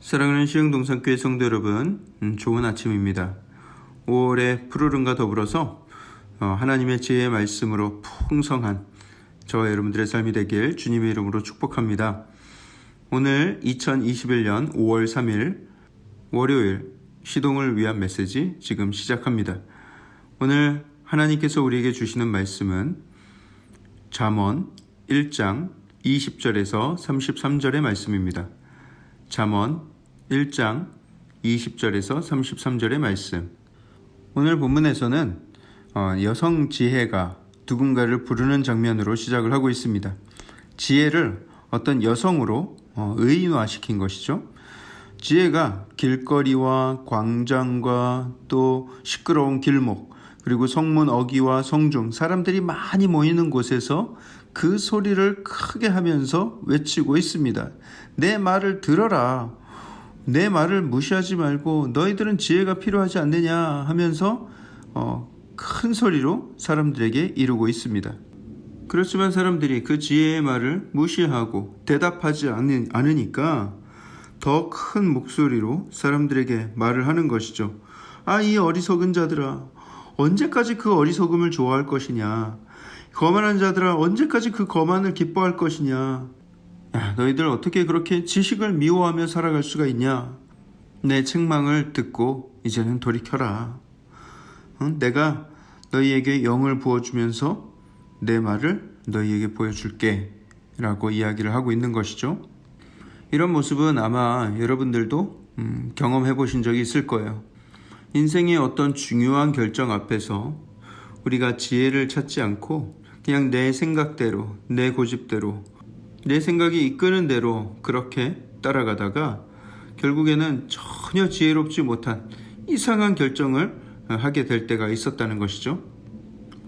사랑하는 시흥동산교회 성도 여러분, 좋은 아침입니다. 5월의 푸르름과 더불어서 하나님의 지혜의 말씀으로 풍성한 저와 여러분들의 삶이 되길 주님의 이름으로 축복합니다. 오늘 2021년 5월 3일 월요일 시동을 위한 메시지 지금 시작합니다. 오늘 하나님께서 우리에게 주시는 말씀은 잠언 1장 20절에서 33절의 말씀입니다. 잠언 1장 20절에서 33절의 말씀. 오늘 본문에서는 여성 지혜가 누군가를 부르는 장면으로 시작을 하고 있습니다. 지혜를 어떤 여성으로 의인화시킨 것이죠. 지혜가 길거리와 광장과 또 시끄러운 길목, 그리고 성문 어귀와 성중, 사람들이 많이 모이는 곳에서 그 소리를 크게 하면서 외치고 있습니다. 내 말을 들어라. 내 말을 무시하지 말고 너희들은 지혜가 필요하지 않느냐 하면서 큰 소리로 사람들에게 이루고 있습니다. 그렇지만 사람들이 그 지혜의 말을 무시하고 대답하지 않으니까 더 큰 목소리로 사람들에게 말을 하는 것이죠. 이 어리석은 자들아, 언제까지 그 어리석음을 좋아할 것이냐? 거만한 자들아, 언제까지 그 거만을 기뻐할 것이냐? 너희들 어떻게 그렇게 지식을 미워하며 살아갈 수가 있냐? 내 책망을 듣고 이제는 돌이켜라. 내가 너희에게 영을 부어주면서 내 말을 너희에게 보여줄게 라고 이야기를 하고 있는 것이죠. 이런 모습은 아마 여러분들도 경험해 보신 적이 있을 거예요. 인생의 어떤 중요한 결정 앞에서 우리가 지혜를 찾지 않고 그냥 내 생각대로, 내 고집대로, 내 생각이 이끄는 대로 그렇게 따라가다가 결국에는 전혀 지혜롭지 못한 이상한 결정을 하게 될 때가 있었다는 것이죠.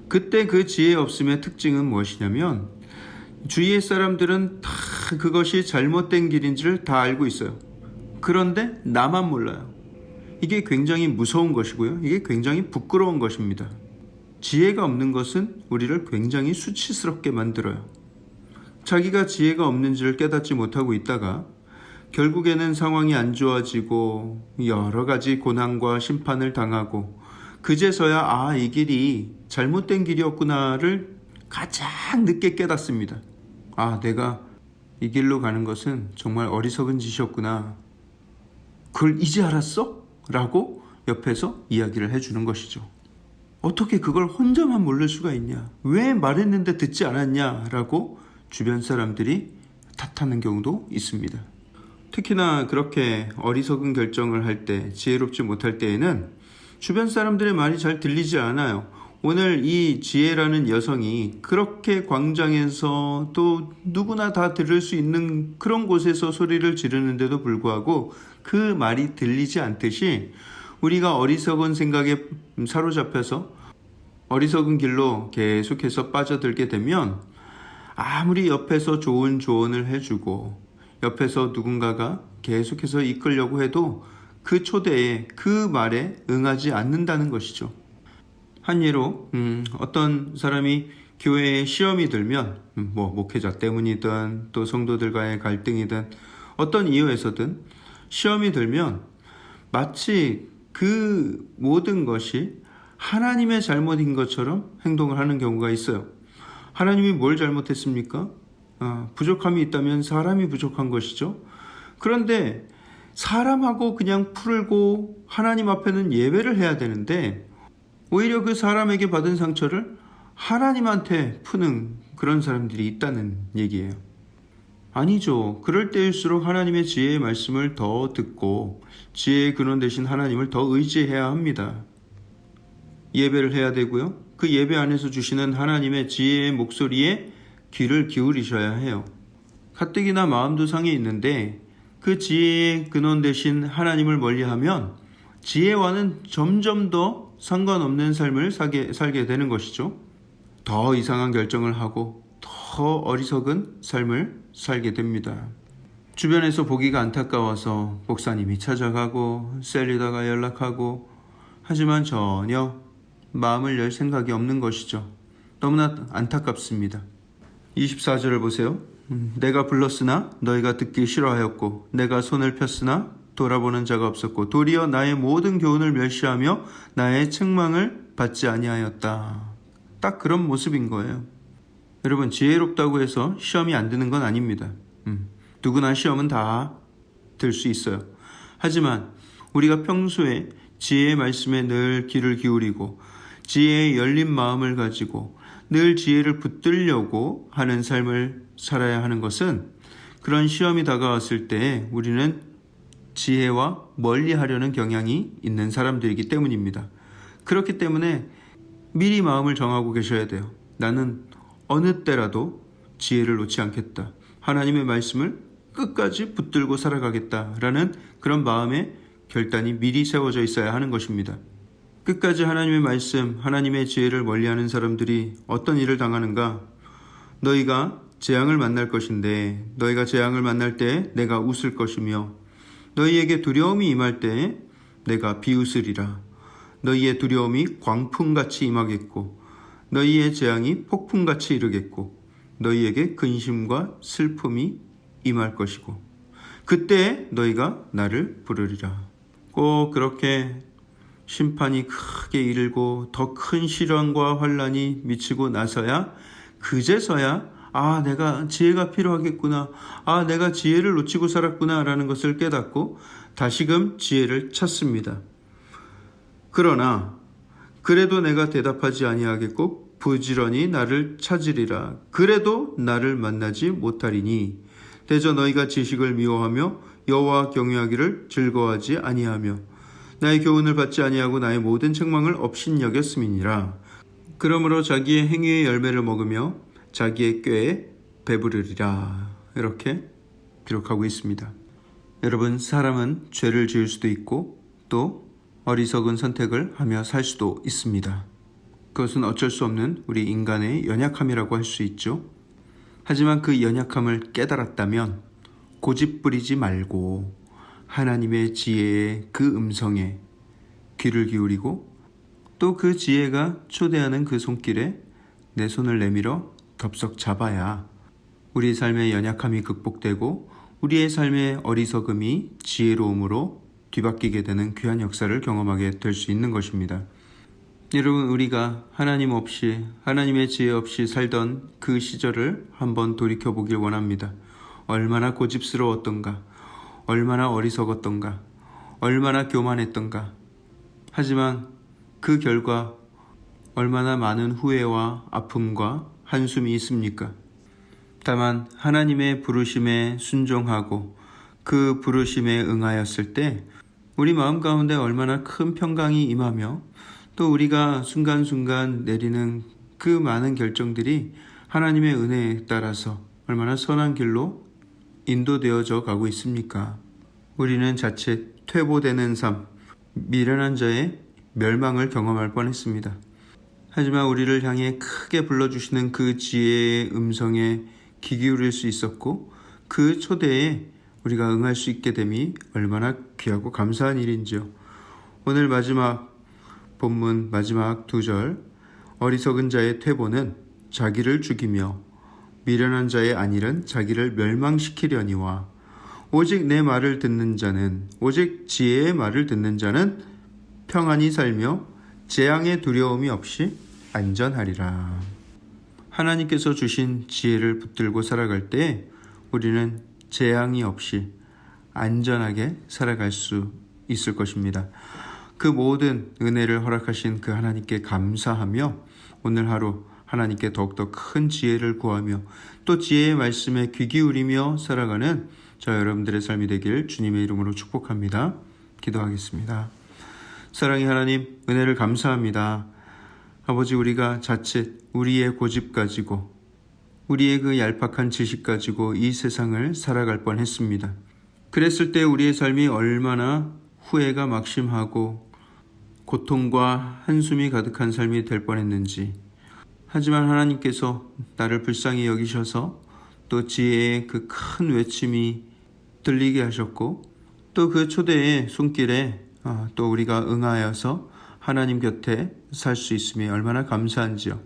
그때 그 지혜 없음의 특징은 무엇이냐면 주위의 사람들은 다 그것이 잘못된 길인지를 다 알고 있어요. 그런데 나만 몰라요. 이게 굉장히 무서운 것이고요. 이게 굉장히 부끄러운 것입니다. 지혜가 없는 것은 우리를 굉장히 수치스럽게 만들어요. 자기가 지혜가 없는지를 깨닫지 못하고 있다가 결국에는 상황이 안 좋아지고 여러 가지 고난과 심판을 당하고 그제서야 이 길이 잘못된 길이었구나를 가장 늦게 깨닫습니다. 내가 이 길로 가는 것은 정말 어리석은 짓이었구나. 그걸 이제 알았어? 라고 옆에서 이야기를 해주는 것이죠. 어떻게 그걸 혼자만 모를 수가 있냐? 왜 말했는데 듣지 않았냐? 라고 주변 사람들이 탓하는 경우도 있습니다. 특히나 그렇게 어리석은 결정을 할 때, 지혜롭지 못할 때에는 주변 사람들의 말이 잘 들리지 않아요. 오늘 이 지혜라는 여성이 그렇게 광장에서 또 누구나 다 들을 수 있는 그런 곳에서 소리를 지르는데도 불구하고 그 말이 들리지 않듯이 우리가 어리석은 생각에 사로잡혀서 어리석은 길로 계속해서 빠져들게 되면 아무리 옆에서 좋은 조언을 해주고 옆에서 누군가가 계속해서 이끌려고 해도 그 초대에 그 말에 응하지 않는다는 것이죠. 한 예로 어떤 사람이 교회에 시험이 들면 목회자 때문이든 또 성도들과의 갈등이든 어떤 이유에서든 시험이 들면 마치 그 모든 것이 하나님의 잘못인 것처럼 행동을 하는 경우가 있어요. 하나님이 뭘 잘못했습니까? 부족함이 있다면 사람이 부족한 것이죠. 그런데 사람하고 그냥 풀고 하나님 앞에는 예배를 해야 되는데 오히려 그 사람에게 받은 상처를 하나님한테 푸는 그런 사람들이 있다는 얘기예요. 아니죠. 그럴 때일수록 하나님의 지혜의 말씀을 더 듣고 지혜의 근원 되신 하나님을 더 의지해야 합니다. 예배를 해야 되고요. 그 예배 안에서 주시는 하나님의 지혜의 목소리에 귀를 기울이셔야 해요. 가뜩이나 마음도 상해 있는데 그 지혜의 근원 되신 하나님을 멀리하면 지혜와는 점점 더 상관없는 삶을 살게 되는 것이죠. 더 이상한 결정을 하고 더 어리석은 삶을 살게 됩니다. 주변에서 보기가 안타까워서 목사님이 찾아가고 셀리다가 연락하고 하지만 전혀 마음을 열 생각이 없는 것이죠. 너무나 안타깝습니다. 24절을 보세요. 내가 불렀으나 너희가 듣기 싫어하였고 내가 손을 폈으나 돌아보는 자가 없었고 도리어 나의 모든 교훈을 멸시하며 나의 책망을 받지 아니하였다. 딱 그런 모습인 거예요. 여러분, 지혜롭다고 해서 시험이 안 드는 건 아닙니다. 누구나 시험은 다 들 수 있어요. 하지만 우리가 평소에 지혜의 말씀에 늘 귀를 기울이고 지혜의 열린 마음을 가지고 늘 지혜를 붙들려고 하는 삶을 살아야 하는 것은 그런 시험이 다가왔을 때 우리는 지혜와 멀리 하려는 경향이 있는 사람들이기 때문입니다. 그렇기 때문에 미리 마음을 정하고 계셔야 돼요. 나는 어느 때라도 지혜를 놓지 않겠다. 하나님의 말씀을 끝까지 붙들고 살아가겠다라는 그런 마음의 결단이 미리 세워져 있어야 하는 것입니다. 끝까지 하나님의 말씀, 하나님의 지혜를 멀리하는 사람들이 어떤 일을 당하는가? 너희가 재앙을 만날 것인데 너희가 재앙을 만날 때 내가 웃을 것이며 너희에게 두려움이 임할 때 내가 비웃으리라. 너희의 두려움이 광풍같이 임하겠고 너희의 재앙이 폭풍같이 이르겠고 너희에게 근심과 슬픔이 임할 것이고 그때 너희가 나를 부르리라. 꼭 그렇게 심판이 크게 이르고 더 큰 시련과 환난이 미치고 나서야 그제서야 내가 지혜가 필요하겠구나. 내가 지혜를 놓치고 살았구나 라는 것을 깨닫고 다시금 지혜를 찾습니다. 그러나 그래도 내가 대답하지 아니하겠고 부지런히 나를 찾으리라. 그래도 나를 만나지 못하리니 대저 너희가 지식을 미워하며 여호와 경외하기를 즐거워하지 아니하며 나의 교훈을 받지 아니하고 나의 모든 책망을 업신여겼음이니라. 그러므로 자기의 행위의 열매를 먹으며 자기의 꾀에 배부르리라. 이렇게 기록하고 있습니다. 여러분, 사람은 죄를 지을 수도 있고 또 어리석은 선택을 하며 살 수도 있습니다. 그것은 어쩔 수 없는 우리 인간의 연약함이라고 할 수 있죠. 하지만 그 연약함을 깨달았다면 고집부리지 말고 하나님의 지혜의 그 음성에 귀를 기울이고 또 그 지혜가 초대하는 그 손길에 내 손을 내밀어 덥석 잡아야 우리 삶의 연약함이 극복되고 우리의 삶의 어리석음이 지혜로움으로 뒤바뀌게 되는 귀한 역사를 경험하게 될 수 있는 것입니다. 여러분, 우리가 하나님 없이 하나님의 지혜 없이 살던 그 시절을 한번 돌이켜보길 원합니다. 얼마나 고집스러웠던가, 얼마나 어리석었던가, 얼마나 교만했던가. 하지만 그 결과 얼마나 많은 후회와 아픔과 한숨이 있습니까? 다만 하나님의 부르심에 순종하고 그 부르심에 응하였을 때 우리 마음 가운데 얼마나 큰 평강이 임하며 또 우리가 순간순간 내리는 그 많은 결정들이 하나님의 은혜에 따라서 얼마나 선한 길로 인도되어져 가고 있습니까? 우리는 자칫 퇴보되는 삶, 미련한 자의 멸망을 경험할 뻔했습니다. 하지만 우리를 향해 크게 불러주시는 그 지혜의 음성에 귀 기울일 수 있었고 그 초대에 우리가 응할 수 있게 됨이 얼마나 귀하고 감사한 일인지요. 오늘 마지막 본문 마지막 2절, 어리석은 자의 퇴보는 자기를 죽이며 미련한 자의 안일은 자기를 멸망시키려니와 오직 내 말을 듣는 자는 오직 지혜의 말을 듣는 자는 평안히 살며 재앙의 두려움이 없이 안전하리라. 하나님께서 주신 지혜를 붙들고 살아갈 때 우리는 재앙이 없이 안전하게 살아갈 수 있을 것입니다. 그 모든 은혜를 허락하신 그 하나님께 감사하며 오늘 하루 하나님께 더욱더 큰 지혜를 구하며 또 지혜의 말씀에 귀 기울이며 살아가는 저 여러분들의 삶이 되길 주님의 이름으로 축복합니다. 기도하겠습니다. 사랑의 하나님, 은혜를 감사합니다. 아버지, 우리가 자칫 우리의 고집 가지고 우리의 그 얄팍한 지식 가지고 이 세상을 살아갈 뻔했습니다. 그랬을 때 우리의 삶이 얼마나 후회가 막심하고 고통과 한숨이 가득한 삶이 될 뻔했는지. 하지만 하나님께서 나를 불쌍히 여기셔서 또 지혜의 그 큰 외침이 들리게 하셨고 또 그 초대의 손길에 또 우리가 응하여서 하나님 곁에 살 수 있음이 얼마나 감사한지요.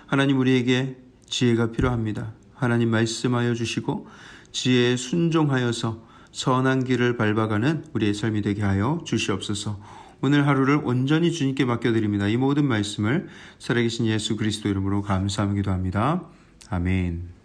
하나님, 우리에게 지혜가 필요합니다. 하나님 말씀하여 주시고 지혜에 순종하여서 선한 길을 밟아가는 우리의 삶이 되게 하여 주시옵소서. 오늘 하루를 온전히 주님께 맡겨드립니다. 이 모든 말씀을 살아계신 예수 그리스도 이름으로 감사하기도 합니다. 아멘.